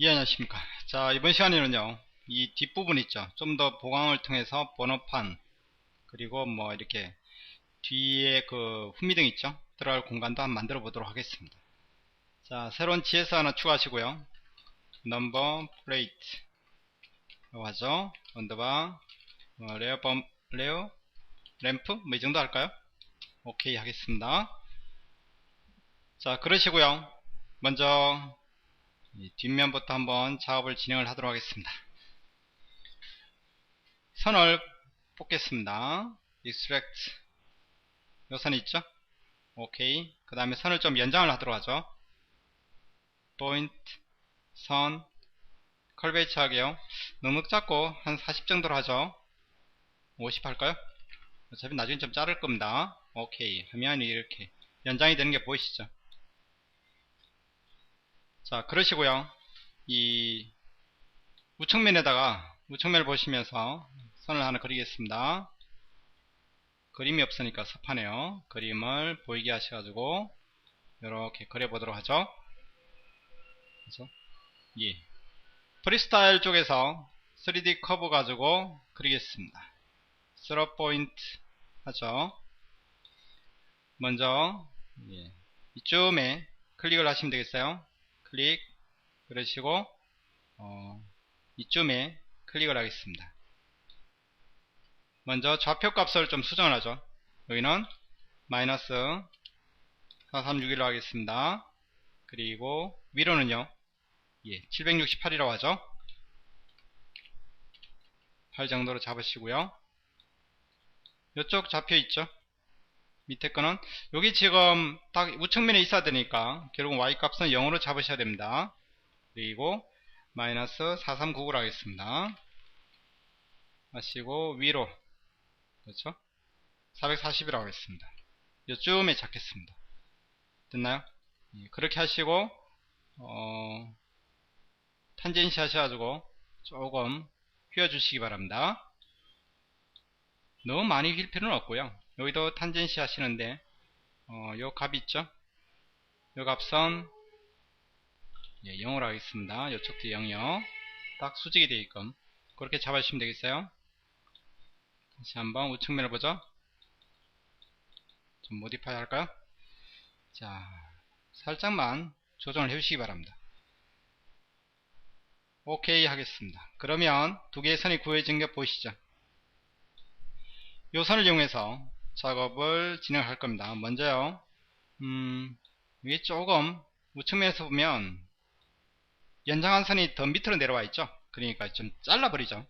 예, 안녕하십니까. 자, 이번 시간에는요, 이 뒷부분 있죠. 좀 더 보강을 통해서 번호판, 그리고 뭐 이렇게 뒤에 그 후미등 있죠. 들어갈 공간도 한번 만들어 보도록 하겠습니다. 자, 새로운 GS 하나 추가하시고요. 넘버 플레이트 라고 하죠. 언더바 레어 램프 뭐 이 정도 할까요? 오케이 하겠습니다. 자, 그러시고요. 먼저 이 뒷면부터 한번 작업을 진행을 하도록 하겠습니다. 선을 뽑겠습니다. extract 요 선이 있죠. 오케이. 그 다음에 선을 좀 연장을 하도록 하죠. 포인트 선 컬베이츠 하게요. 넉넉 잡고 한 40 정도로 하죠. 50 할까요? 어차피 나중에 좀 자를 겁니다. 오케이 하면 이렇게 연장이 되는 게 보이시죠. 자, 그러시고요. 이 우측면을 보시면서 선을 하나 그리겠습니다. 그림이 없으니까 섭하네요. 그림을 보이게 하셔가지고 이렇게 그려보도록 하죠. 그래서 예. 프리스타일 쪽에서 3D 커브 가지고 그리겠습니다. 스럽 포인트 하죠. 먼저 이쯤에 클릭을 하시면 되겠어요. 클릭 그러시고 이쯤에 클릭을 하겠습니다. 먼저 좌표 값을 좀 수정을 하죠. 여기는 마이너스 4361로 하겠습니다. 그리고 위로는요 768이라고 하죠. 8 정도로 잡으시고요. 이쪽 좌표 있죠. 밑에 거는 여기 지금 딱 우측면에 있어야 되니까 결국 y 값은 0으로 잡으셔야 됩니다. 그리고 마이너스 4399로 하겠습니다. 하시고 위로 그렇죠? 440이라고 하겠습니다. 요쯤에 잡겠습니다. 됐나요? 그렇게 하시고 탄젠시 하셔가지고 조금 휘어주시기 바랍니다. 너무 많이 휠 필요는 없고요. 여기도 탄젠시 하시는데 요 값 있죠? 요 값은 0으로 하겠습니다. 요쪽도 0이요. 딱 수직이 되게끔 그렇게 잡아주시면 되겠어요. 다시 한번 우측면을 보죠. 좀 모디파이 할까요? 자, 살짝만 조정을 해주시기 바랍니다. 오케이 하겠습니다. 그러면 두 개의 선이 구해진 게 보이시죠? 이 선을 이용해서 작업을 진행할 겁니다. 먼저요, 이게 조금 우측면에서 보면 연장한 선이 더 밑으로 내려와 있죠. 그러니까 좀 잘라버리죠.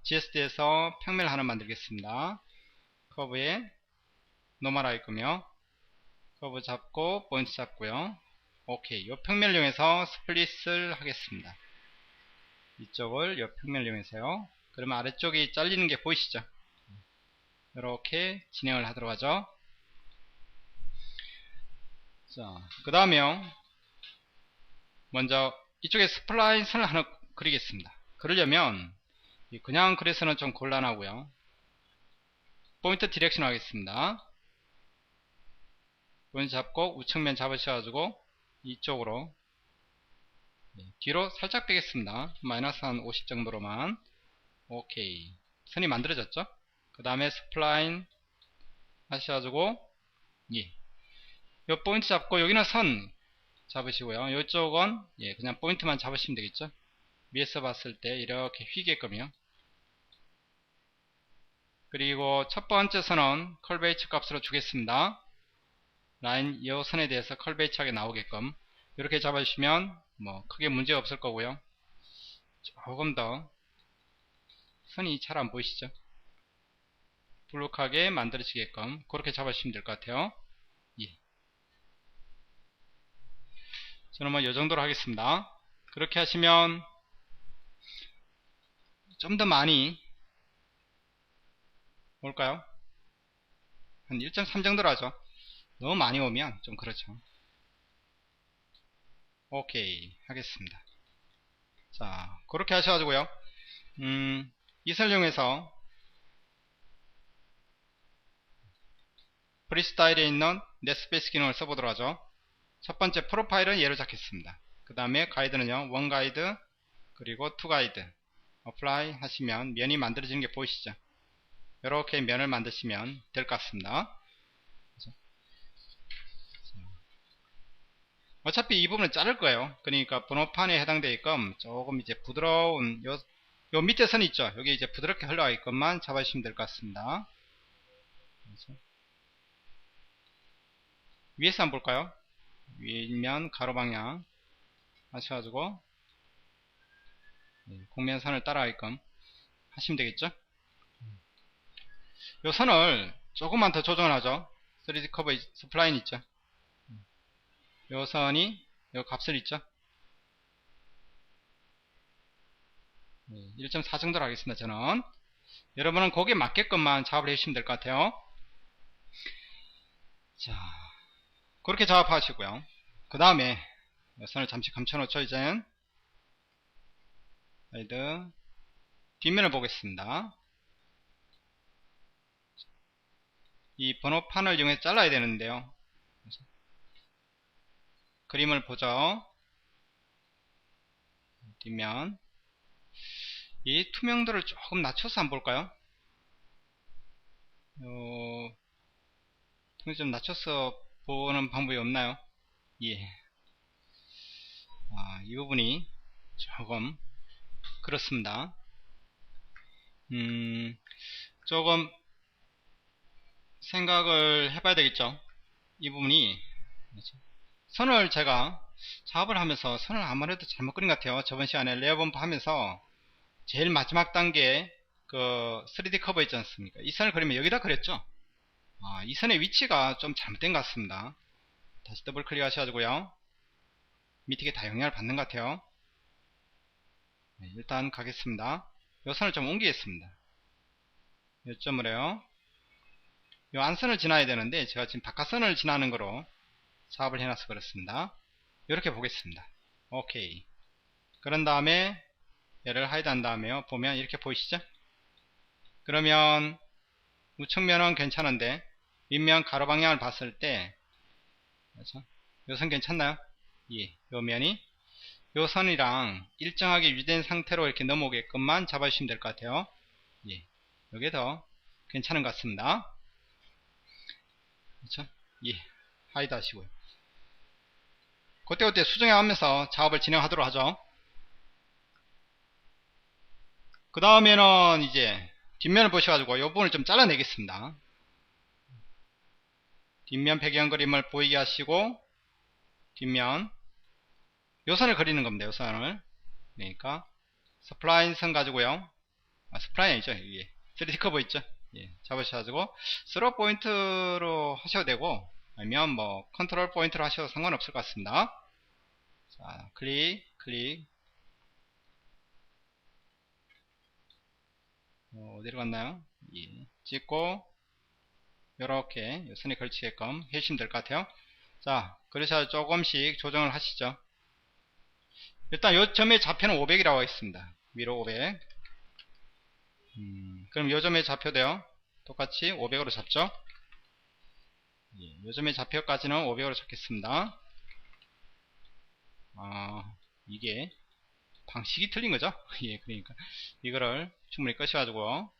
GSD에서 평면을 하나 만들겠습니다. 커브에 노멀 할 거며 커브 잡고 포인트 잡고요. 오케이. 이 평면을 이용해서 스플릿을 하겠습니다. 이쪽을 이 평면을 이용해서요. 그러면 아래쪽이 잘리는 게 보이시죠? 이렇게 진행을 하도록 하죠. 자, 그 다음에요. 먼저 이쪽에 스플라인 선을 하나 그리겠습니다. 그러려면 그냥 그려서는 좀 곤란하고요. 포인트 디렉션 하겠습니다. 포인트 잡고 우측면 잡으셔가지고 이쪽으로 뒤로 살짝 빼겠습니다. 마이너스 한 50 정도로만. 오케이. 선이 만들어졌죠? 그 다음에 스플라인 하셔가지고 요 포인트 잡고 여기는 선 잡으시고요. 이쪽은 그냥 포인트만 잡으시면 되겠죠? 위에서 봤을 때 이렇게 휘게끔요. 그리고 첫 번째 선은 컬베이츠 값으로 주겠습니다. 라인 이 선에 대해서 컬베이츠하게 나오게끔 이렇게 잡아주시면 뭐 크게 문제 없을 거고요. 조금 더 선이 잘 안 보이시죠? 블록하게 만들어지게끔 그렇게 잡아주시면 될 것 같아요. 저는 뭐 이 정도로 하겠습니다. 그렇게 하시면 좀 더 많이 올까요? 한 1.3 정도로 하죠. 너무 많이 오면 좀 그렇죠. 오케이 하겠습니다. 자, 그렇게 하셔가지고요. 이 설명에서 프리스타일에 있는 넷스페이스 기능을 써보도록 하죠. 첫 번째 프로파일은 얘로 잡겠습니다. 그 다음에 가이드는요, 원 가이드 그리고 투 가이드 어플라이 하시면 면이 만들어지는 게 보이시죠? 이렇게 면을 만드시면 될 것 같습니다. 어차피 이 부분은 자를 거예요. 그러니까 번호판에 해당되게끔 조금 이제 부드러운 요 밑에 선 있죠? 여기 이제 부드럽게 흘러가게끔만 잡아주시면 될 것 같습니다. 위에서 한번 볼까요? 윗면 가로 방향 하셔가지고 곡면선을 따라가게끔 하시면 되겠죠? 요 선을 조금만 더 조정을 하죠. 3D 커버 스플라인 있죠? 요 선이 요 값을 있죠? 1.4 정도로 하겠습니다. 저는 여러분은 거기에 맞게끔만 작업을 해주시면 될 것 같아요. 자, 그렇게 작업하시고요. 그 다음에 선을 잠시 감춰놓죠. 이제는 가이드 뒷면을 보겠습니다. 이 번호판을 이용해서 잘라야 되는데요. 그림을 보죠. 뒷면 이 투명도를 조금 낮춰서 한번 볼까요? 좀 낮춰서 보는 방법이 없나요? 예. 이 부분이 조금 그렇습니다. 조금 생각을 해봐야 되겠죠. 이 부분이 선을 제가 작업을 하면서 선을 아무래도 잘못 그린 것 같아요. 저번 시간에 레이어 범프 하면서 제일 마지막 단계 그 3D 커버 있지 않습니까? 이 선을 그리면 여기다 그렸죠. 이 선의 위치가 좀 잘못된 것 같습니다. 다시 더블 클릭 하셔가지고요. 밑에 다 영향을 받는 것 같아요. 네, 일단 가겠습니다. 이 선을 좀 옮기겠습니다. 요점을 해요. 이 안선을 지나야 되는데 제가 지금 바깥선을 지나는 거로 작업을 해놔서 그렇습니다. 이렇게 보겠습니다. 오케이. 그런 다음에 얘를 하이드 한 다음에요. 보면 이렇게 보이시죠? 그러면 우측면은 괜찮은데 윗면 가로 방향을 봤을 때 그렇죠? 요 선 괜찮나요? 예, 요 면이 요 선이랑 일정하게 유지된 상태로 이렇게 넘어오게끔만 잡아주시면 될 것 같아요. 예, 요게 더 괜찮은 것 같습니다. 그렇죠? 예, 하이드 하시고요. 그때그때 수정해가면서 작업을 진행하도록 하죠. 그 다음에는 이제 뒷면을 보셔가지고 이 부분을 좀 잘라내겠습니다. 뒷면 배경 그림을 보이게 하시고 뒷면 요 선을 그리는 겁니다. 요 선을. 그러니까 스플라인 선 가지고요. 스플라인 아니죠. 이게 3D 커버 있죠. 예, 잡으셔가지고 스로 포인트로 하셔도 되고 아니면 뭐 컨트롤 포인트로 하셔도 상관없을 것 같습니다. 자, 클릭 어디로 갔나요? 예, 찍고 이렇게 선에 걸치게끔 해주시면 될 것 같아요. 자, 그래서 조금씩 조정을 하시죠. 일단 요 점의 좌표는 500이라고 하겠습니다. 위로 500. 그럼 요 점의 좌표도요. 똑같이 500으로 잡죠. 예, 요 점의 좌표까지는 500으로 잡겠습니다. 이게 방식이 틀린 거죠. 예, 그러니까 이거를 충분히 끄셔가지고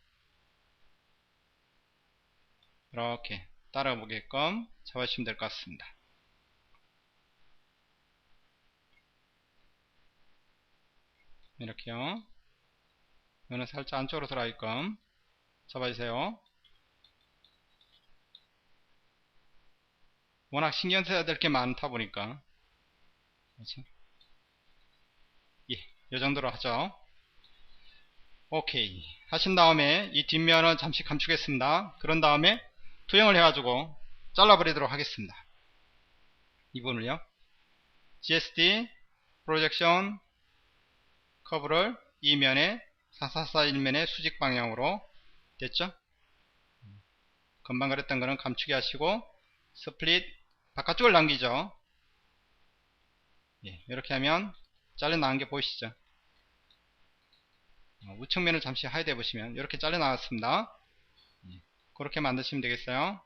이렇게 따라 보게끔 잡아주시면 될 것 같습니다. 이렇게요. 이거는 살짝 안쪽으로 들어가게끔 잡아주세요. 워낙 신경 써야 될 게 많다 보니까 그렇죠? 예, 이 정도로 하죠. 오케이 하신 다음에 이 뒷면은 잠시 감추겠습니다. 그런 다음에 투영을 해가지고 잘라버리도록 하겠습니다. 이 부분을요. GSD 프로젝션 커브를 이 면에 4441면의 수직 방향으로 됐죠? 금방 그랬던 거는 감추기 하시고 스플릿 바깥쪽을 남기죠. 예, 이렇게 하면 잘려나간 게 보이시죠? 우측면을 잠시 하이드 해보시면 이렇게 잘려나왔습니다. 예, 그렇게 만드시면 되겠어요.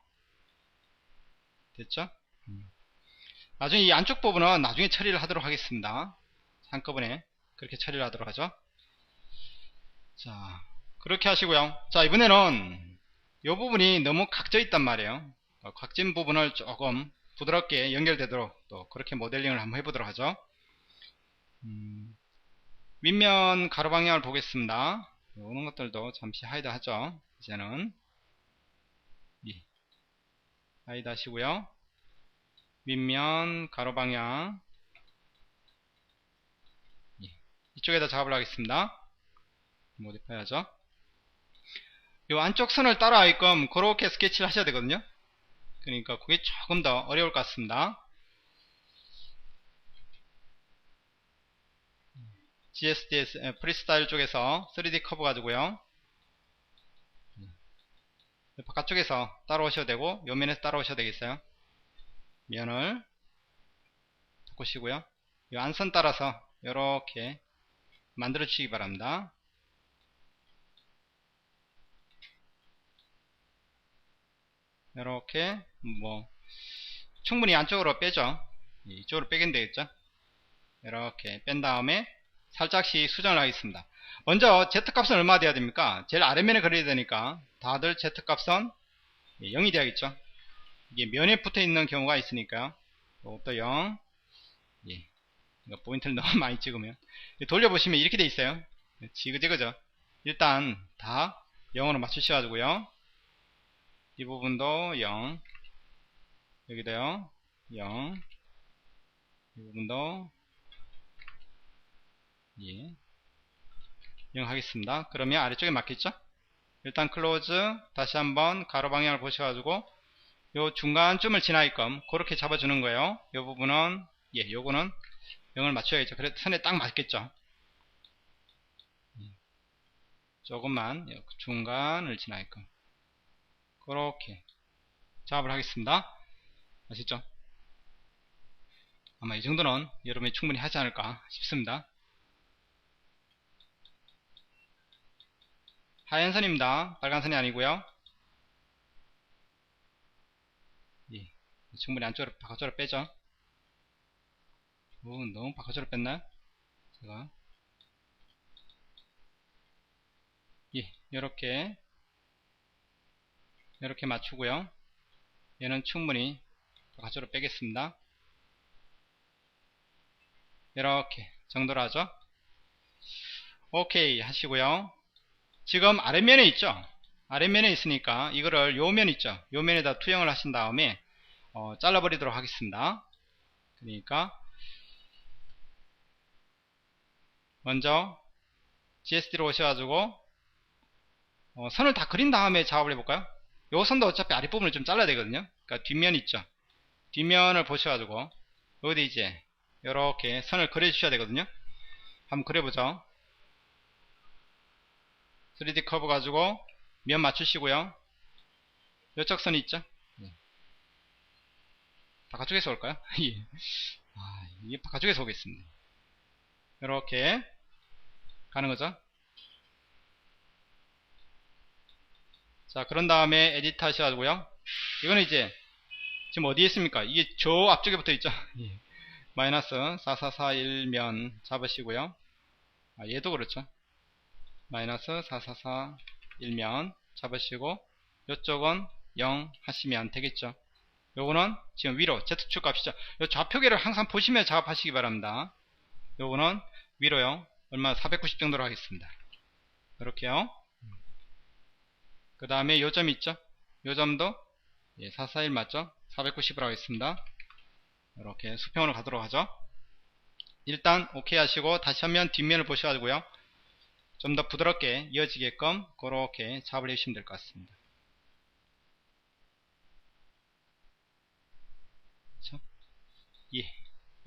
됐죠? 나중에 이 안쪽 부분은 나중에 처리를 하도록 하겠습니다. 한꺼번에 그렇게 처리를 하도록 하죠. 자, 그렇게 하시고요. 자, 이번에는 이 부분이 너무 각져 있단 말이에요. 각진 부분을 조금 부드럽게 연결되도록 또 그렇게 모델링을 한번 해보도록 하죠. 윗면 가로 방향을 보겠습니다. 이런 것들도 잠시 하이드 하죠. 이제는 하이드 하시고요. 윗면 가로 방향 이쪽에다 작업을 하겠습니다. 모디파이 하죠. 이 안쪽 선을 따라하게끔 그렇게 스케치를 하셔야 되거든요. 그러니까 그게 조금 더 어려울 것 같습니다. GSDS 프리스타일 쪽에서 3D 커브 가지고요. 바깥쪽에서 따라오셔도 되고 요 면에서 따라오셔도 되겠어요. 면을 바꾸시고요. 이 안선 따라서 이렇게 만들어 주시기 바랍니다. 이렇게 뭐 충분히 안쪽으로 빼죠. 이쪽으로 빼면 되겠죠. 이렇게 뺀 다음에 살짝씩 수정을 하겠습니다. 먼저 Z값은 얼마 돼야 됩니까? 제일 아래면에 그려야 되니까 다들 Z값은 0이 돼야겠죠. 이게 면에 붙어 있는 경우가 있으니까요. 이것도 0. 예. 포인트를 너무 많이 찍으면 돌려보시면 이렇게 돼 있어요. 지그재그죠. 일단 다 0으로 맞추셔가지고요. 이 부분도 0, 여기도요 0, 이 부분도 0 하겠습니다. 그러면 아래쪽에 맞겠죠? 일단 클로즈 다시 한번 가로 방향을 보셔가지고 요 중간쯤을 지나게끔 그렇게 잡아주는 거예요. 요 부분은 요거는 0을 맞춰야겠죠. 그래도 선에 딱 맞겠죠. 조금만 중간을 지나게끔 그렇게 작업을 하겠습니다. 아시죠? 아마 이 정도는 여러분이 충분히 하지 않을까 싶습니다. 하얀 선입니다. 빨간 선이 아니고요. 충분히 안쪽으로 바깥쪽으로 빼죠. 너무 바깥쪽으로 뺐나요? 제가 이렇게 맞추고요. 얘는 충분히 바깥쪽으로 빼겠습니다. 이렇게 정도로 하죠. 오케이 하시고요. 지금 아랫면에 있죠. 아랫면에 있으니까 이거를 요 면 있죠. 요 면에다 투영을 하신 다음에 잘라버리도록 하겠습니다. 그러니까 먼저 GSD로 오셔가지고 선을 다 그린 다음에 작업을 해볼까요? 요 선도 어차피 아랫부분을 좀 잘라야 되거든요. 그러니까 뒷면 있죠. 뒷면을 보셔가지고 어디 이제 이렇게 선을 그려주셔야 되거든요. 한번 그려보죠. 3D 커브 가지고 면 맞추시고요. 요쪽 선이 있죠. 바깥쪽에서 올까요? 이게 바깥쪽에서 오겠습니다. 이렇게 가는 거죠. 자, 그런 다음에 에디트 하셔가지고요. 이거는 이제 지금 어디에 있습니까? 이게 저 앞쪽에 붙어 있죠. 마이너스 4441면 잡으시고요. 얘도 그렇죠. 마이너스 4441면 잡으시고 요쪽은 0 하시면 되겠죠. 요거는 지금 위로 Z축 값이죠. 요 좌표계를 항상 보시며 작업하시기 바랍니다. 요거는 위로요. 얼마 490 정도로 하겠습니다. 이렇게요. 그 다음에 요점 있죠. 요점도 441 맞죠. 490으로 하겠습니다. 이렇게 수평으로 가도록 하죠. 일단 오케이 하시고 다시 한번 뒷면을 보셔가지고요. 좀 더 부드럽게 이어지게끔 그렇게 작업을 해주시면 될 것 같습니다. 그렇죠?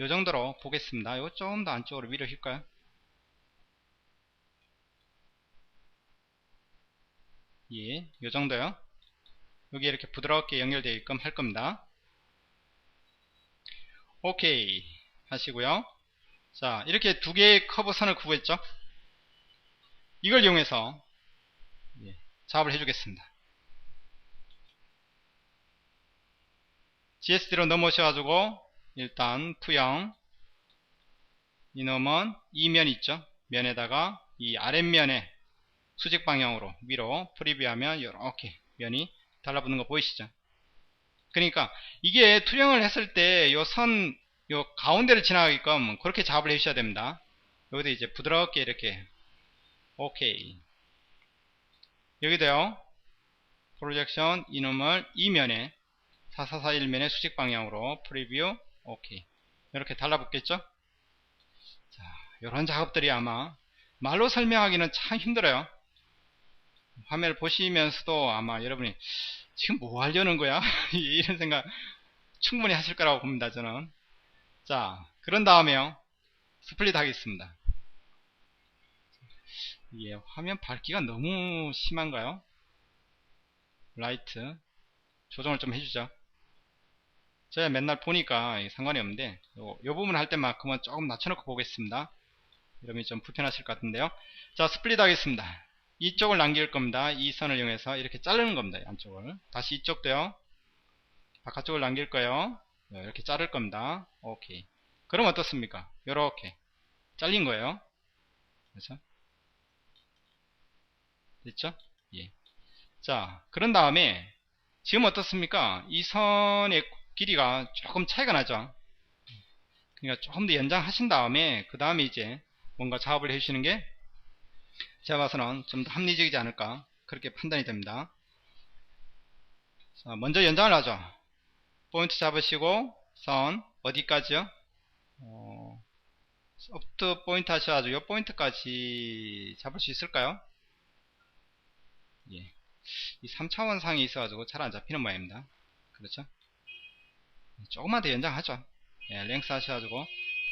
요 정도로 보겠습니다. 요 좀 더 안쪽으로 위로 힐까요? 요 정도요. 여기 이렇게 부드럽게 연결되게끔 할 겁니다. 오케이 하시고요. 자, 이렇게 두 개의 커브 선을 구했죠. 이걸 이용해서 작업을 해주겠습니다. GSD로 넘어오셔가지고 일단 투영, 이놈은 이 면 있죠. 면에다가 이 아랫면에 수직 방향으로 위로 프리뷰하면 이렇게 면이 달라붙는 거 보이시죠? 그러니까 이게 투영을 했을 때 요 선, 요 가운데를 지나가게끔 그렇게 작업을 해주셔야 됩니다. 여기도 이제 부드럽게 이렇게 오케이. 여기도요. 프로젝션 이놈을 이면에 4441면의 수직 방향으로 프리뷰 오케이. 이렇게 달라붙겠죠? 자, 이런 작업들이 아마 말로 설명하기는 참 힘들어요. 화면을 보시면서도 아마 여러분이 지금 뭐 하려는 거야? 이런 생각 충분히 하실 거라고 봅니다, 저는. 자, 그런 다음에요. 스플릿 하겠습니다. 예, 화면 밝기가 너무 심한가요? 라이트 조정을 좀 해주죠. 제가 맨날 보니까 상관이 없는데 요 부분 할 때만큼은 조금 낮춰놓고 보겠습니다. 이러면 좀 불편하실 것 같은데요. 자, 스플릿 하겠습니다. 이쪽을 남길 겁니다. 이 선을 이용해서 이렇게 자르는 겁니다. 안쪽을. 다시 이쪽도요. 바깥쪽을 남길 거예요. 이렇게 자를 겁니다. 오케이. 그럼 어떻습니까? 요렇게 잘린 거예요. 그렇죠? 됐죠? 예. 자, 그런 다음에 지금 어떻습니까? 이 선의 길이가 조금 차이가 나죠? 그러니까 조금 더 연장하신 다음에 그 다음에 이제 뭔가 작업을 해주시는 게 제가 봐서는 좀 더 합리적이지 않을까 그렇게 판단이 됩니다. 자, 먼저 연장을 하죠. 포인트 잡으시고 선 어디까지요? 소프트 포인트 하셔가지고 이 포인트까지 잡을 수 있을까요? 예. 이 3차원 상이 있어가지고 잘 안 잡히는 모양입니다. 그렇죠? 조금만 더 연장하죠. 예, 랭스 하셔가지고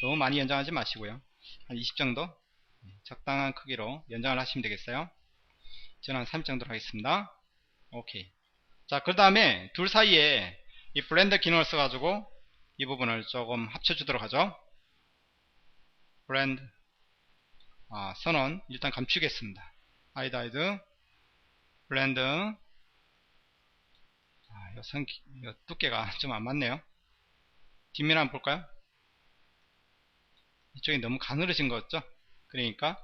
너무 많이 연장하지 마시고요. 한 20 정도 적당한 크기로 연장을 하시면 되겠어요. 저는 한 3 정도로 하겠습니다. 오케이. 자, 그 다음에 둘 사이에 이 블렌더 기능을 써가지고 이 부분을 조금 합쳐주도록 하죠. 블렌드 선은 일단 감추겠습니다. 하이드 블렌드 요 두께가 좀 안 맞네요. 뒷면 한번 볼까요? 이쪽이 너무 가늘어진 거 같죠? 그러니까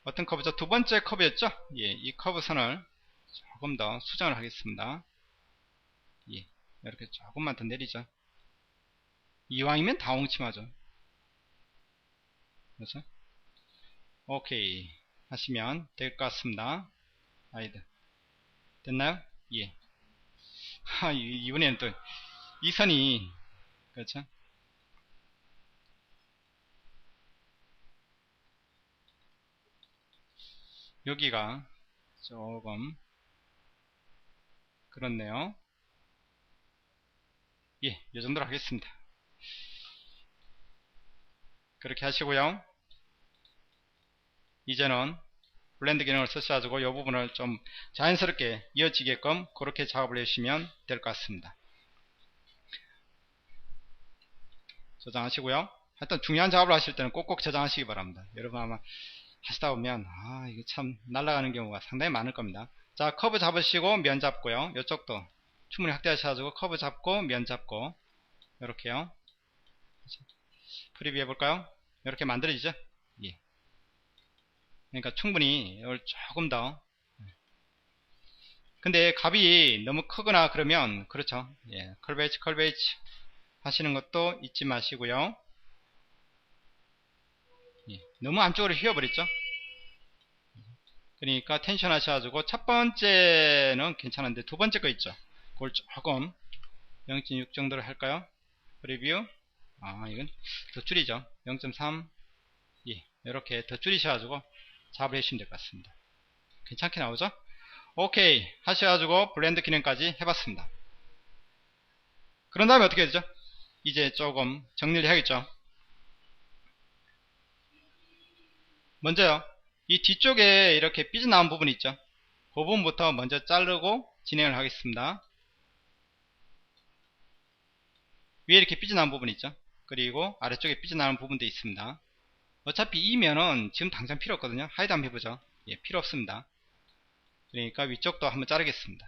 어떤 커브죠? 두 번째 커브였죠? 예, 이 커브 선을 조금 더 수정을 하겠습니다. 예, 이렇게 조금만 더 내리죠. 이왕이면 다 옹침하죠. 그렇죠? 오케이 하시면 될 것 같습니다. 하이드 됐나요? 예. 이번에는 또 이 선이 그렇죠? 여기가 조금 그렇네요. 예, 이 정도로 하겠습니다. 그렇게 하시고요. 이제는 블렌드 기능을 쓰셔가지고 이 부분을 좀 자연스럽게 이어지게끔 그렇게 작업을 해주시면 될 것 같습니다. 저장하시고요. 하여튼 중요한 작업을 하실 때는 꼭꼭 저장하시기 바랍니다. 여러분 아마 하시다 보면 이게 참 날아가는 경우가 상당히 많을 겁니다. 자, 커브 잡으시고 면 잡고요. 이쪽도 충분히 확대하셔가지고 커브 잡고 면 잡고 이렇게요. 프리뷰 해볼까요? 이렇게 만들어지죠? 예. 그러니까 충분히 이걸 조금 더 근데 값이 너무 크거나 그러면 그렇죠. 예, 컬베이지 하시는 것도 잊지 마시고요. 예, 너무 안쪽으로 휘어버렸죠. 그러니까 텐션 하셔가지고 첫 번째는 괜찮은데 두 번째 거 있죠. 그걸 조금 0.6 정도로 할까요? 프리뷰 이건 더 줄이죠. 0.3 예, 이렇게 더 줄이셔가지고 작업을 해주시면 될 것 같습니다. 괜찮게 나오죠? 오케이 하셔가지고 블렌드 기능까지 해봤습니다. 그런 다음에 어떻게 되죠? 이제 조금 정리를 해야겠죠. 먼저요, 이 뒤쪽에 이렇게 삐져나온 부분 있죠. 그 부분부터 먼저 자르고 진행을 하겠습니다. 위에 이렇게 삐져나온 부분 있죠. 그리고 아래쪽에 삐져나온 부분도 있습니다. 어차피 이 면은 지금 당장 필요 없거든요. 하이드 한번 해보죠. 예, 필요 없습니다. 그러니까 위쪽도 한번 자르겠습니다.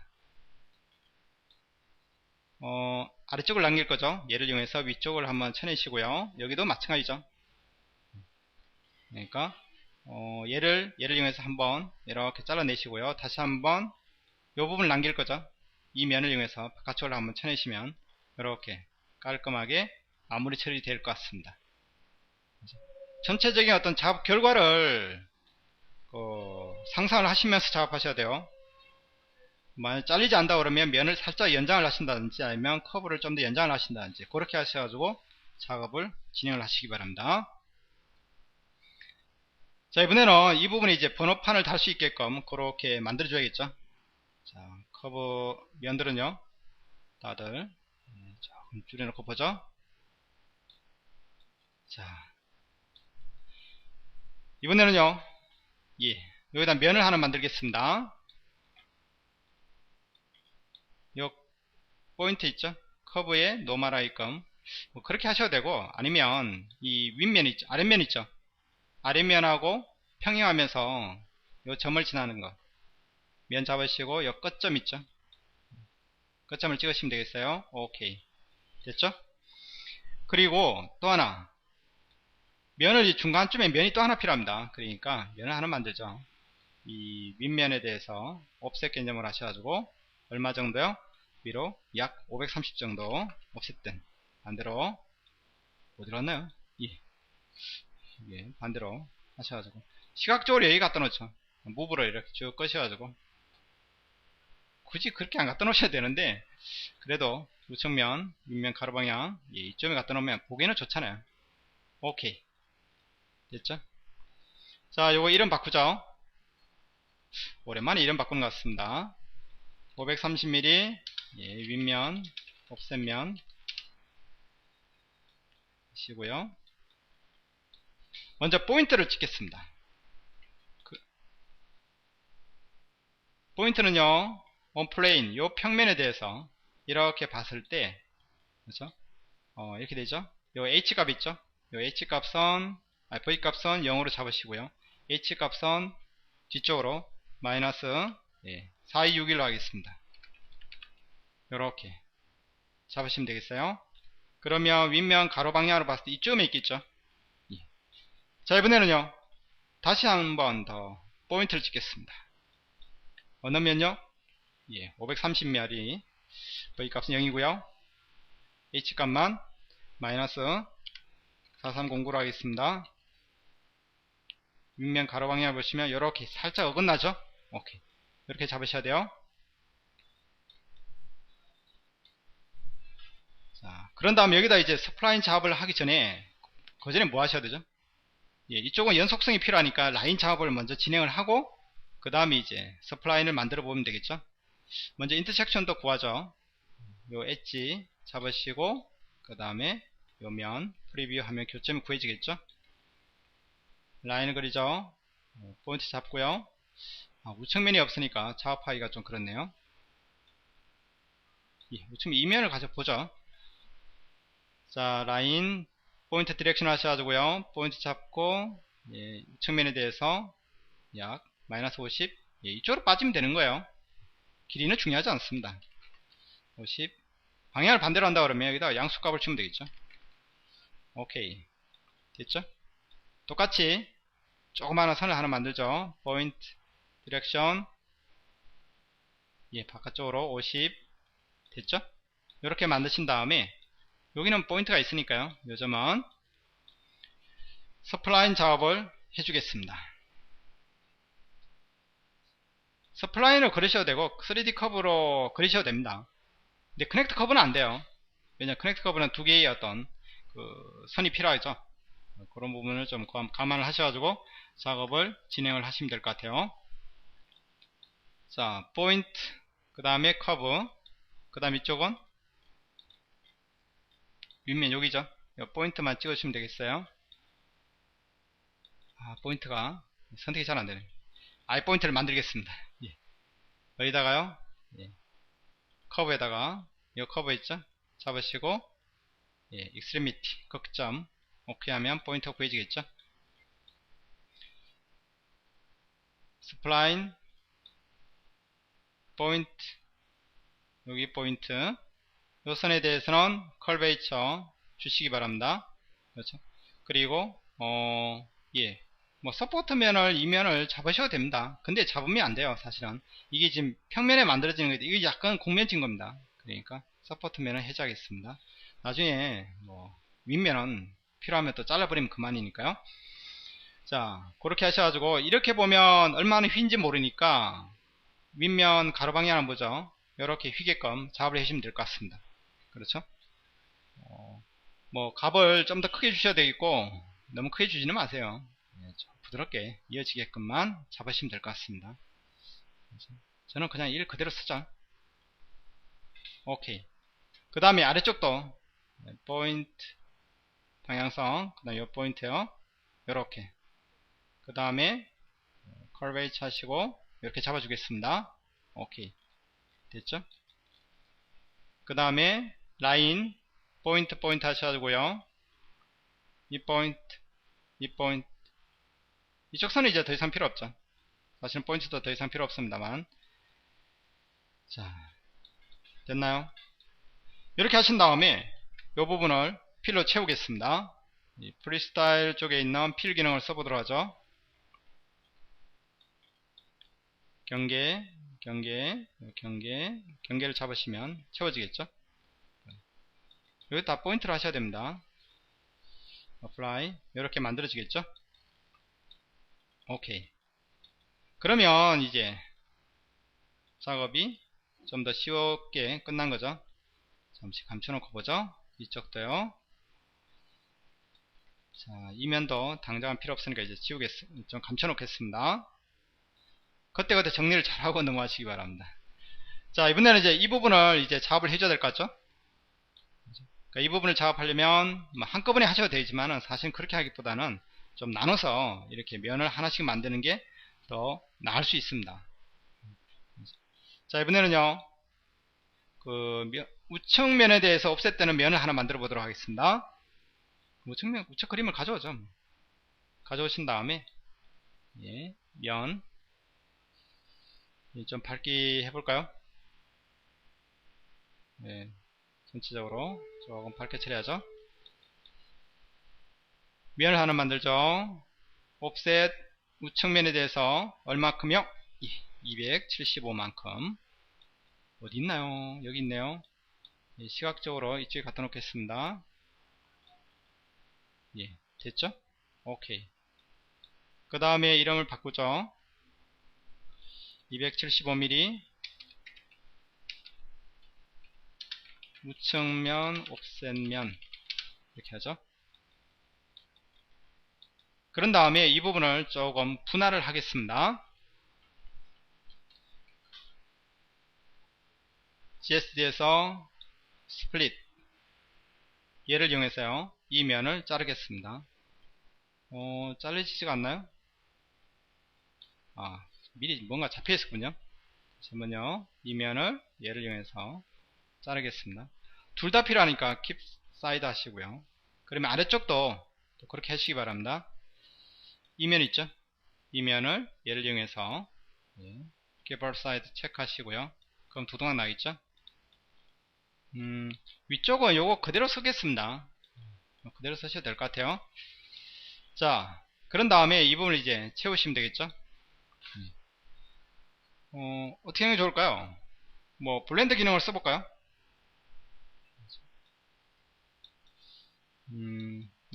아래쪽을 남길 거죠. 얘를 이용해서 위쪽을 한번 쳐내시고요. 여기도 마찬가지죠. 그러니까 얘를 이용해서 한번 이렇게 잘라내시고요. 다시 한번 이 부분을 남길 거죠. 이 면을 이용해서 바깥쪽으로 한번 쳐내시면 이렇게 깔끔하게 마무리 처리될 것 같습니다. 전체적인 어떤 작업 결과를 상상을 하시면서 작업하셔야 돼요. 만약 잘리지 않다 그러면 면을 살짝 연장을 하신다든지 아니면 커브를 좀 더 연장을 하신다든지 그렇게 하셔가지고 작업을 진행을 하시기 바랍니다. 자, 이번에는 이 부분에 이제 번호판을 달 수 있게끔 그렇게 만들어 줘야겠죠. 자, 커브 면들은요 다들 조금 줄여놓고 보죠. 자, 이번에는요 여기다 면을 하나 만들겠습니다. 요 포인트 있죠, 커브의 노멀하게끔 뭐 그렇게 하셔도 되고, 아니면 이 윗면 있죠, 아랫면 있죠, 아랫면하고 평행하면서 요 점을 지나는 거 면 잡으시고 요 끝점 있죠, 끝점을 찍으시면 되겠어요. 오케이, 됐죠. 그리고 또 하나, 면을 이 중간쯤에 면이 또 하나 필요합니다. 그러니까 면을 하나 만들죠. 이 윗면에 대해서 옵셋 개념을 하셔가지고 얼마 정도요? 위로 약 530 정도 옵셋된 반대로 어디 갔나요? 예, 반대로 하셔가지고 시각적으로 여기 갖다 놓죠. 무브로 이렇게 쭉 꺼셔가지고 굳이 그렇게 안 갖다 놓으셔야 되는데, 그래도 우측면 윗면 가로 방향 이쪽에 갖다 놓으면 보기에는 좋잖아요. 오케이, 됐죠? 자, 요거 이름 바꾸죠. 오랜만에 이름 바꾸는 것 같습니다. 530mm 윗면 옵셋면 하시고요. 먼저 포인트를 찍겠습니다. 포인트는요 온플레인 요 평면에 대해서 이렇게 봤을 때 그렇죠? 이렇게 되죠. 요 H 값 있죠. 요 H 값은 V 값은 0으로 잡으시고요. H 값은 뒤쪽으로 마이너스 4261로 하겠습니다. 요렇게 잡으시면 되겠어요. 그러면 윗면 가로 방향으로 봤을 때 이쯤에 있겠죠. 자, 이번에는요 다시 한번 더 포인트를 찍겠습니다. 어느 면요? 530mm V 값은 0이고요 H 값만 마이너스 4309로 하겠습니다. 윗면 가로 방향 보시면 이렇게 살짝 어긋나죠. 오케이, 이렇게 잡으셔야 돼요. 자, 그런 다음 여기다 이제 스플라인 작업을 하기 전에 그 전에 뭐 하셔야 되죠? 이쪽은 연속성이 필요하니까 라인 작업을 먼저 진행을 하고 그 다음에 이제 스플라인을 만들어 보면 되겠죠. 먼저 인터섹션도 구하죠. 요 엣지 잡으시고 그 다음에 요 면 프리뷰 하면 교점이 구해지겠죠. 라인을 그리죠. 포인트 잡고요. 우측면이 없으니까 작업하기가 좀 그렇네요. 우측면 이면을 가져 보죠. 자, 라인 포인트 디렉션 하셔가지고요 포인트 잡고 우측면에 대해서 약 마이너스 50 이쪽으로 빠지면 되는 거예요. 길이는 중요하지 않습니다. 50 방향을 반대로 한다 그러면 여기다 양수값을 주면 되겠죠. 오케이, 됐죠. 똑같이 조그마한 선을 하나 만들죠. 포인트 디렉션 바깥쪽으로 50 됐죠. 이렇게 만드신 다음에 여기는 포인트가 있으니까요 요 점은 스플라인 작업을 해주겠습니다. 스플라인을 그리셔도 되고 3D 커브로 그리셔도 됩니다. 근데 커넥트 커브는 안 돼요. 왜냐면 커넥트 커브는 두 개의 어떤 선이 필요하죠. 그런 부분을 좀 감안을 하셔가지고 작업을 진행을 하시면 될 것 같아요. 자, 포인트 그 다음에 커브 그 다음 이쪽은 윗면 여기죠. 포인트만 찍으시면 되겠어요. 포인트가 선택이 잘 안되네. 아이 포인트를 만들겠습니다. 여기다가요 커브에다가 이 커브 있죠, 잡으시고 익스트리미티 극점 오케이 하면 포인트가 보여지겠죠. 스플라인 포인트 여기 포인트 요 선에 대해서는 컬베이처 주시기 바랍니다. 그렇죠? 그리고 예, 뭐 서포트 면을 이 면을 잡으셔도 됩니다. 근데 잡으면 안 돼요. 사실은 이게 지금 평면에 만들어지는 거예요. 이게 약간 곡면진 겁니다. 그러니까 서포트 면을 해제하겠습니다. 나중에 뭐 윗면은 필요하면 또 잘라버리면 그만이니까요. 자, 그렇게 하셔가지고 이렇게 보면 얼마나 휜지 모르니까 윗면 가로 방향을 보죠. 이렇게 휘게끔 작업을 해주시면 될 것 같습니다. 그렇죠? 뭐 값을 좀 더 크게 주셔야 되겠고 너무 크게 주지는 마세요. 좀 부드럽게 이어지게끔만 잡으시면 될 것 같습니다. 저는 그냥 일 그대로 쓰죠. 오케이. 그 다음에 아래쪽도 포인트 방향성, 그 다음에 이 포인트요. 요렇게. 그 다음에 컬베이치 하시고 이렇게 잡아주겠습니다. 오케이. 됐죠? 그 다음에 라인 포인트 하셔가지고요. 이 포인트, 이 포인트. 이쪽 선은 이제 더 이상 필요 없죠. 사실은 포인트도 더 이상 필요 없습니다만. 자, 됐나요? 이렇게 하신 다음에 이 부분을 필로 채우겠습니다. 이 프리스타일 쪽에 있는 필 기능을 써보도록 하죠. 경계를 잡으시면 채워지겠죠. 여기 다 포인트를 하셔야 됩니다. apply 이렇게 만들어지겠죠. 오케이. 그러면 이제 작업이 좀 더 쉽게 끝난 거죠. 잠시 감춰놓고 보죠. 이쪽도요. 자, 이면도 당장은 필요 없으니까 이제 좀 감춰놓겠습니다. 그때그때 정리를 잘하고 넘어가시기 바랍니다. 자, 이번에는 이제 이 부분을 이제 작업을 해줘야 될 것 같죠? 그러니까 이 부분을 작업하려면 뭐 한꺼번에 하셔도 되지만은 사실 그렇게 하기보다는 좀 나눠서 이렇게 면을 하나씩 만드는 게 더 나을 수 있습니다. 자, 이번에는요, 우측면에 대해서 옵셋되는 면을 하나 만들어 보도록 하겠습니다. 우측 그림을 가져오죠. 가져오신 다음에, 예, 면, 좀 밝게 해볼까요? 예, 전체적으로 조금 밝게 처리하죠. 면을 하나 만들죠. 옵셋 우측면에 대해서 얼마큼요? 275만큼. 어디 있나요? 여기 있네요. 예, 시각적으로 이쪽에 갖다 놓겠습니다. 예, 됐죠? 오케이. 그 다음에 이름을 바꾸죠. 275mm 우측면 옵셋면 이렇게 하죠. 그런 다음에 이 부분을 조금 분할을 하겠습니다. GSD에서 스플릿 얘를 이용해서요, 이 면을 자르겠습니다. 잘리지가 않나요? 미리 뭔가 잡혀 있었군요. 잠깐만요. 이 면을 얘를 이용해서 자르겠습니다. 둘 다 필요하니까 킵 사이드 하시고요. 그러면 아래쪽도 또 그렇게 하시기 바랍니다. 이 면 있죠? 이 면을 얘를 이용해서 keep 사이드 체크하시고요. 그럼 두 동강 나겠죠? 위쪽은 요거 그대로 쓰겠습니다. 그대로 쓰셔도 될 것 같아요. 자, 그런 다음에 이 부분을 이제 채우시면 되겠죠? 어떻게 하는 게 좋을까요? 뭐 블렌드 기능을 써볼까요?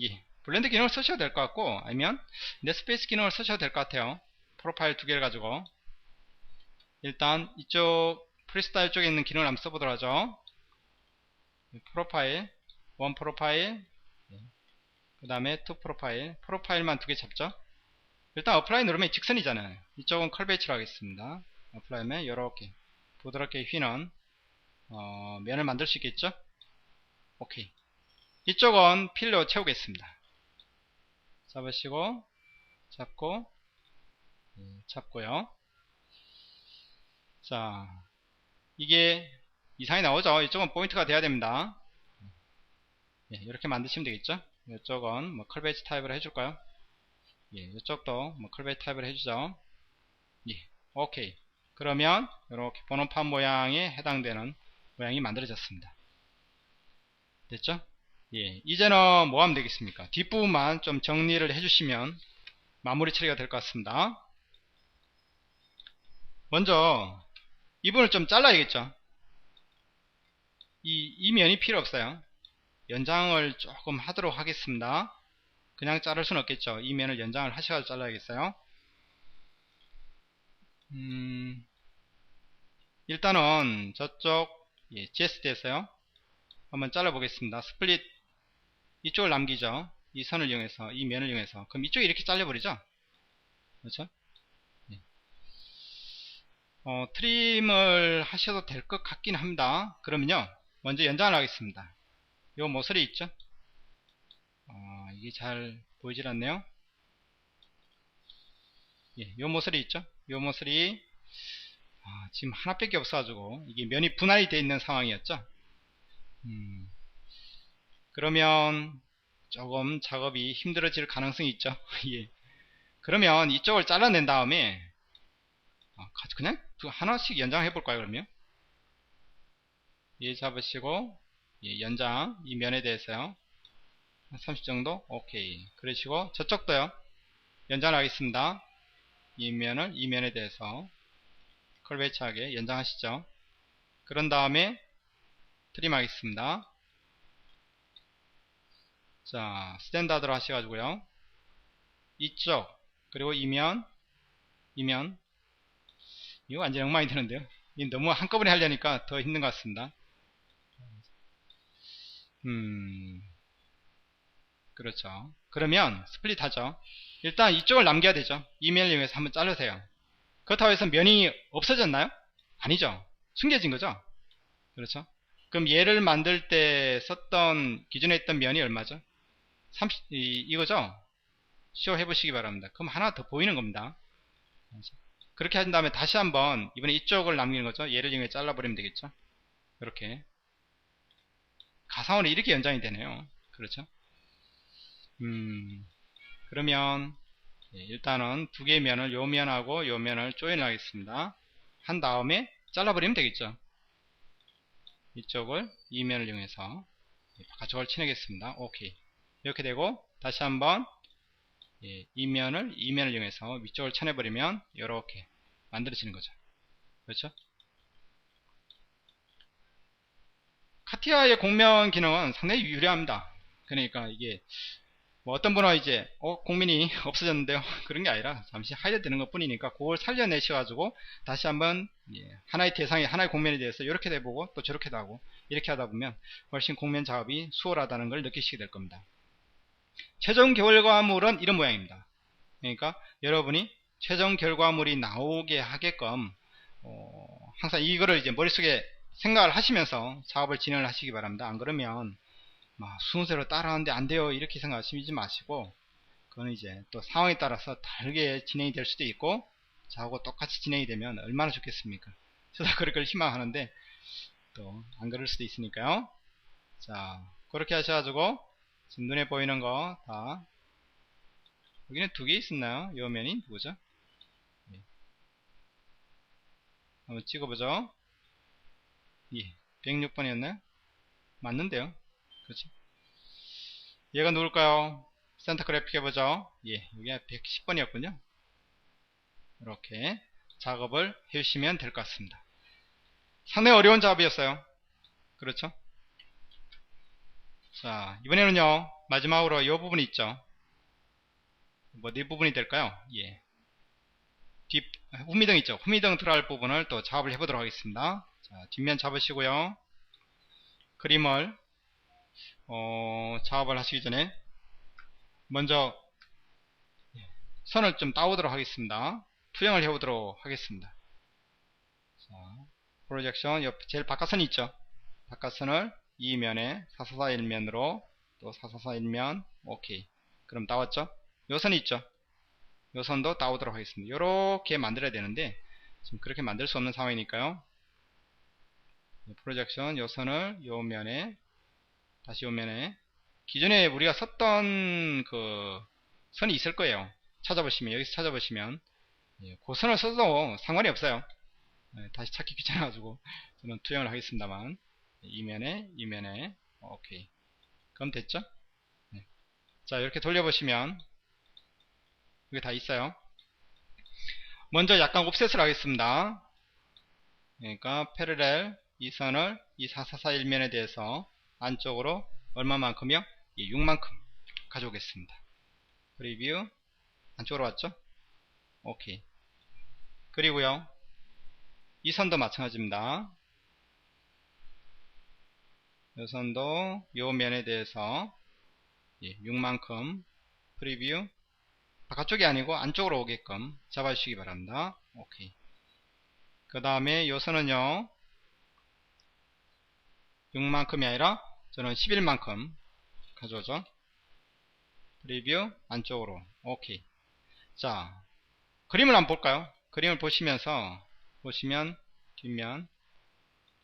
예, 블렌드 기능을 쓰셔도 될 것 같고, 아니면 넷스페이스 기능을 쓰셔도 될 것 같아요. 프로파일 두 개를 가지고 일단 이쪽 프리스타일 쪽에 있는 기능을 한번 써보도록 하죠. 프로파일, 원 프로파일, 그 다음에 투 프로파일, 프로파일만 두 개 잡죠. 일단 어플라이 누르면 직선이잖아요. 이쪽은 컬베이치로 하겠습니다. 어플라이면 이렇게 부드럽게 휘는 면을 만들 수 있겠죠. 오케이. 이쪽은 필로 채우겠습니다. 잡으시고 잡고 잡고요. 자, 이게 이상이 나오죠. 이쪽은 포인트가 돼야 됩니다. 예, 이렇게 만드시면 되겠죠. 이쪽은 뭐 컬베이치 타입으로 해줄까요? 예, 이쪽도 뭐 컬베이치 타입으로 해주죠. 예, 오케이. 그러면 이렇게 번호판 모양에 해당되는 모양이 만들어졌습니다. 됐죠? 예, 이제는 뭐 하면 되겠습니까? 뒷부분만 좀 정리를 해주시면 마무리 처리가 될 것 같습니다. 먼저 이 부분을 좀 잘라야겠죠? 이 면이 필요 없어요. 연장을 조금 하도록 하겠습니다. 그냥 자를 수는 없겠죠. 이 면을 연장을 하셔서 잘라야겠어요. 일단은 저쪽 GSD에서요 한번 잘라 보겠습니다. 스플릿 이쪽을 남기죠. 이 선을 이용해서, 이 면을 이용해서. 그럼 이쪽이 이렇게 잘려버리죠. 그렇죠? 예. 트림을 하셔도 될 것 같긴 합니다. 그러면요 먼저 연장을 하겠습니다. 요 모서리 있죠? 이게 잘 보이질 않네요. 예, 요 모서리 있죠? 요 모서리 지금 하나밖에 없어가지고 이게 면이 분할이 되어 있는 상황이었죠. 그러면 조금 작업이 힘들어질 가능성이 있죠. 예. 그러면 이쪽을 잘라낸 다음에 그냥 하나씩 연장해 볼까요? 그러면 얘 잡으시고 연장 이 면에 대해서요 30 정도 오케이. 그러시고 저쪽도요 연장을 하겠습니다. 이 면을 이 면에 대해서 컬베이츠하게 연장하시죠. 그런 다음에 트림 하겠습니다. 자 스탠다드로 하셔가지고요 이쪽 그리고 이면 이거 완전 엉망이 되는데요. 이 너무 한꺼번에 하려니까 더 힘든 것 같습니다. 그렇죠. 그러면 스플릿 하죠. 일단 이쪽을 남겨야 되죠. 이메일 이용해서 한번 자르세요. 그렇다고 해서 면이 없어졌나요? 아니죠. 숨겨진 거죠. 그렇죠. 그럼 얘를 만들 때 썼던 기존에 있던 면이 얼마죠? 30, 이거죠. 시호 해보시기 바랍니다. 그럼 하나 더 보이는 겁니다. 그렇게 한 다음에 다시 한번 이번에 이쪽을 남기는 거죠. 얘를 이용해 잘라버리면 되겠죠. 이렇게 가상으로 이렇게 연장이 되네요. 그렇죠. 그러면 일단은 두 개의 면을 요 면하고 요 면을 조인을 하겠습니다. 한 다음에 잘라버리면 되겠죠. 이쪽을 이 면을 이용해서 바깥쪽을 치내겠습니다. 오케이. 이렇게 되고 다시 한번 이 면을 이용해서 위쪽을 쳐내버리면 이렇게 만들어지는 거죠. 그렇죠? 카티아의 공면 기능은 상당히 유리합니다. 그러니까 이게 뭐 어떤 분은 이제 공면이 없어졌는데요 그런 게 아니라 잠시 하이드 되는 것 뿐이니까 그걸 살려내셔가지고 다시 한번 하나의 대상이 하나의 공면에 대해서 이렇게 해보고 또 저렇게도 하고 이렇게 하다 보면 훨씬 공면 작업이 수월하다는 걸 느끼시게 될 겁니다. 최종 결과물은 이런 모양입니다. 그러니까 여러분이 최종 결과물이 나오게 하게끔 항상 이거를 이제 머릿속에 생각을 하시면서 작업을 진행을 하시기 바랍니다. 안 그러면 순서대로 따라하는데 안 돼요 이렇게 생각하시지 마시고 그거는 이제 또 상황에 따라서 다르게 진행이 될 수도 있고 저하고 똑같이 진행이 되면 얼마나 좋겠습니까. 저도 그럴 희망하는데 또 안 그럴 수도 있으니까요. 자 그렇게 하셔가지고 지금 눈에 보이는 거 다 여기는 두 개 있었나요? 요 면이 누구죠? 한번 찍어보죠. 예, 106번이었나요? 맞는데요. 그렇죠? 얘가 누굴까요? 센터 그래픽 해보죠. 예, 여기가 110번이었군요. 이렇게 작업을 해주시면 될 것 같습니다. 상당히 어려운 작업이었어요. 그렇죠? 자, 이번에는요, 마지막으로 이 부분이 있죠. 어디 부분이 될까요? 예. 후미등 있죠. 후미등 들어갈 부분을 또 작업을 해보도록 하겠습니다. 자, 뒷면 잡으시고요. 그림을 작업을 하시기 전에 먼저 선을 좀 따오도록 하겠습니다. 투영을 해보도록 하겠습니다. 자, 프로젝션 옆 제일 바깥선이 있죠. 바깥선을 이 면에 444 1면으로 또 444 1면 오케이. 그럼 따왔죠. 요 선이 있죠. 요 선도 따오도록 하겠습니다. 요렇게 만들어야 되는데 지금 그렇게 만들 수 없는 상황이니까요. 프로젝션 요 선을 요 면에 다시 요 면에 기존에 우리가 썼던 그 선이 있을 거예요. 찾아보시면 여기서 찾아보시면 그 선을 써도 상관이 없어요. 다시 찾기 귀찮아가지고 저는 투영을 하겠습니다만 이면에 오케이. 그럼 됐죠? 네. 자, 이렇게 돌려보시면 이게 다 있어요. 먼저 약간 옵셋을 하겠습니다. 그러니까 패러렐 이 선을 이 4441면에 대해서 안쪽으로 얼마만큼이요? 6만큼 가져오겠습니다. 프리뷰 안쪽으로 왔죠? 오케이. 그리고요 이 선도 마찬가지입니다. 이 선도 요 면에 대해서 6만큼 프리뷰 바깥쪽이 아니고 안쪽으로 오게끔 잡아주시기 바랍니다. 오케이. 그 다음에 요 선은요 6만큼이 아니라 저는 11만큼 가져오죠. 프리뷰 안쪽으로 오케이. 자, 그림을 한번 볼까요? 그림을 보시면서 보시면 뒷면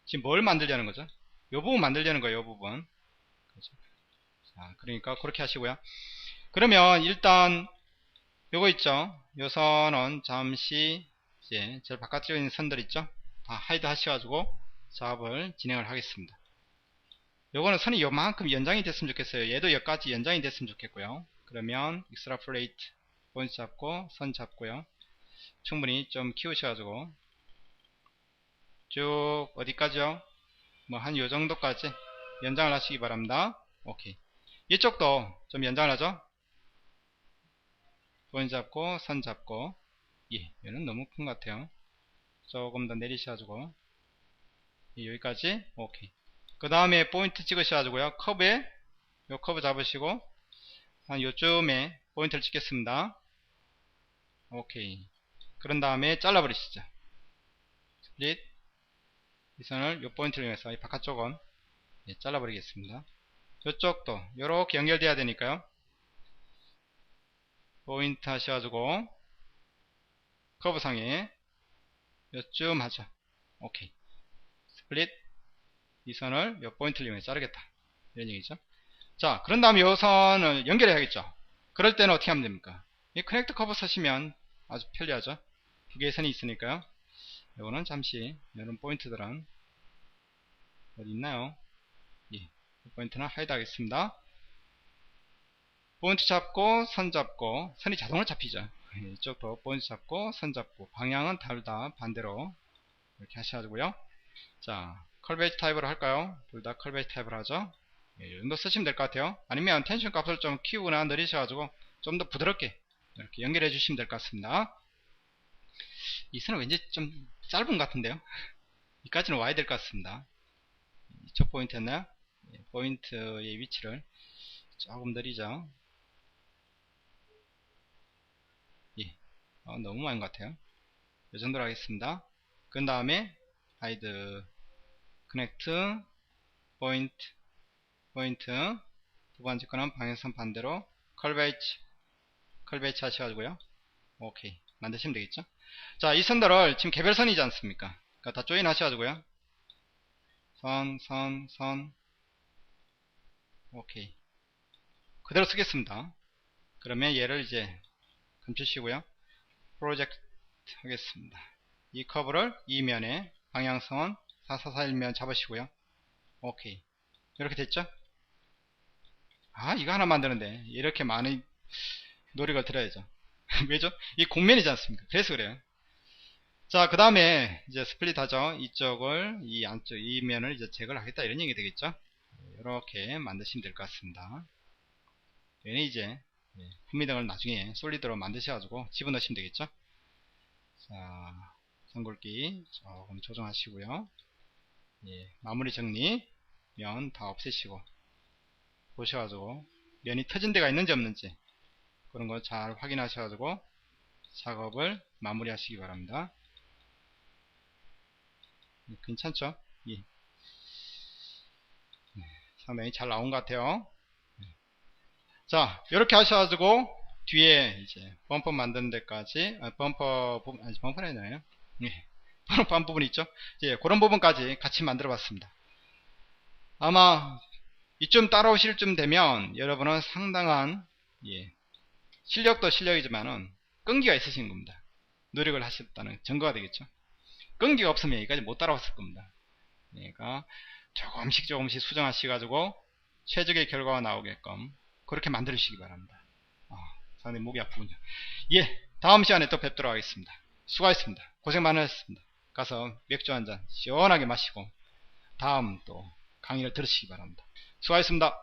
지금 뭘 만들려는 거죠? 요 부분 만들려는 거예요. 요 부분. 그렇죠? 자, 그러니까 그렇게 하시고요. 그러면 일단 요거 있죠? 요 선은 잠시 이제 제일 바깥쪽에 있는 선들 있죠? 다 하이드 하셔가지고 작업을 진행을 하겠습니다. 요거는 선이 요만큼 연장이 됐으면 좋겠어요. 얘도 여기까지 연장이 됐으면 좋겠고요. 그러면 익스트라플레이트 포인트 잡고 선 잡고요. 충분히 좀 키우셔가지고 쭉 어디까지요? 뭐 한 요정도까지 연장을 하시기 바랍니다. 오케이. 이쪽도 좀 연장을 하죠? 포인트 잡고 선 잡고 얘는 너무 큰 것 같아요. 조금 더 내리셔가지고 여기까지 오케이. 그 다음에 포인트 찍으셔가지고요 커브에 요 커브 잡으시고 한 요쯤에 포인트를 찍겠습니다. 오케이. 그런 다음에 잘라버리시죠. 스플릿 이 선을 요 포인트를 이용해서 이 바깥쪽은 잘라버리겠습니다. 요쪽도 요렇게 연결돼야 되니까요 포인트 하셔가지고 커브상에 요쯤 하죠. 오케이. 스플릿 이 선을 요 포인트를 이용해 자르겠다 이런 얘기죠. 자, 그런 다음에 요 선을 연결해야겠죠. 그럴 때는 어떻게 하면 됩니까? 이 커넥터 커브 쓰시면 아주 편리하죠. 두 개의 선이 있으니까요. 요거는 잠시 이런 포인트들은 어디 있나요? 이 포인트는 하이드 하겠습니다. 포인트 잡고 선 잡고 선이 자동으로 잡히죠. 이쪽도 포인트 잡고 선 잡고 방향은 다르다 반대로 이렇게 하셔가지고요. 자, 컬베이지 타입으로 할까요? 둘 다 컬베이지 타입으로 하죠. 이 정도 쓰시면 될 것 같아요. 아니면 텐션 값을 좀 키우거나 늘리셔가지고 좀 더 부드럽게 이렇게 연결해 주시면 될 것 같습니다. 이 선은 왠지 좀 짧은 것 같은데요. 여기까지는 와야 될 것 같습니다. 이쪽 포인트였나요? 포인트의 위치를 조금 느리죠. 너무 많은 것 같아요. 이 정도로 하겠습니다. 그 다음에 하이드 커넥트 포인트 두 번째 거는 방향선 반대로 컬베이치 하셔가지고요. 오케이. 만드시면 되겠죠. 자, 이 선들을 지금 개별선이지 않습니까? 그러니까 다 조인 하셔가지고요. 선 오케이. 그대로 쓰겠습니다. 그러면 얘를 이제 감추시고요. 프로젝트 하겠습니다. 이 커브를 이 면에 방향선 4441면 잡으시고요. 오케이. 이렇게 됐죠? 이거 하나 만드는데 이렇게 많은 노력을 들어야죠. 왜죠? 이 곡면이지 않습니까? 그래서 그래요. 자, 그 다음에 이제 스플릿 하죠. 이쪽을 이 안쪽 이 면을 이제 제거를 하겠다 이런 얘기 되겠죠. 이렇게 만드시면 될 것 같습니다. 얘는 이제 후미등을 나중에 솔리드로 만드셔가지고 집어넣으시면 되겠죠. 자, 선굵기 조금 조정하시고요. 마무리 정리 면 다 없애시고 보셔가지고 면이 터진 데가 있는지 없는지 그런 거 잘 확인하셔가지고 작업을 마무리 하시기 바랍니다. 괜찮죠? 상당히 잘 나온 것 같아요. 자, 이렇게 하셔가지고 뒤에 이제 범퍼 만드는 데까지 범퍼는 아니잖아요. 범퍼 한 부분 있죠. 그런 부분까지 같이 만들어 봤습니다. 아마 이쯤 따라오실 쯤 되면 여러분은 상당한 실력도 실력이지만은 끈기가 있으신 겁니다. 노력을 하셨다는 증거가 되겠죠. 끈기가 없으면 여기까지 못 따라왔을 겁니다. 그러니까 조금씩 수정하셔가지고 최적의 결과가 나오게끔 그렇게 만드시기 바랍니다. 상당히 목이 아프군요. 예, 다음 시간에 또 뵙도록 하겠습니다. 수고하셨습니다. 고생 많으셨습니다. 가서 맥주 한잔 시원하게 마시고 다음 또 강의를 들으시기 바랍니다. 수고하셨습니다.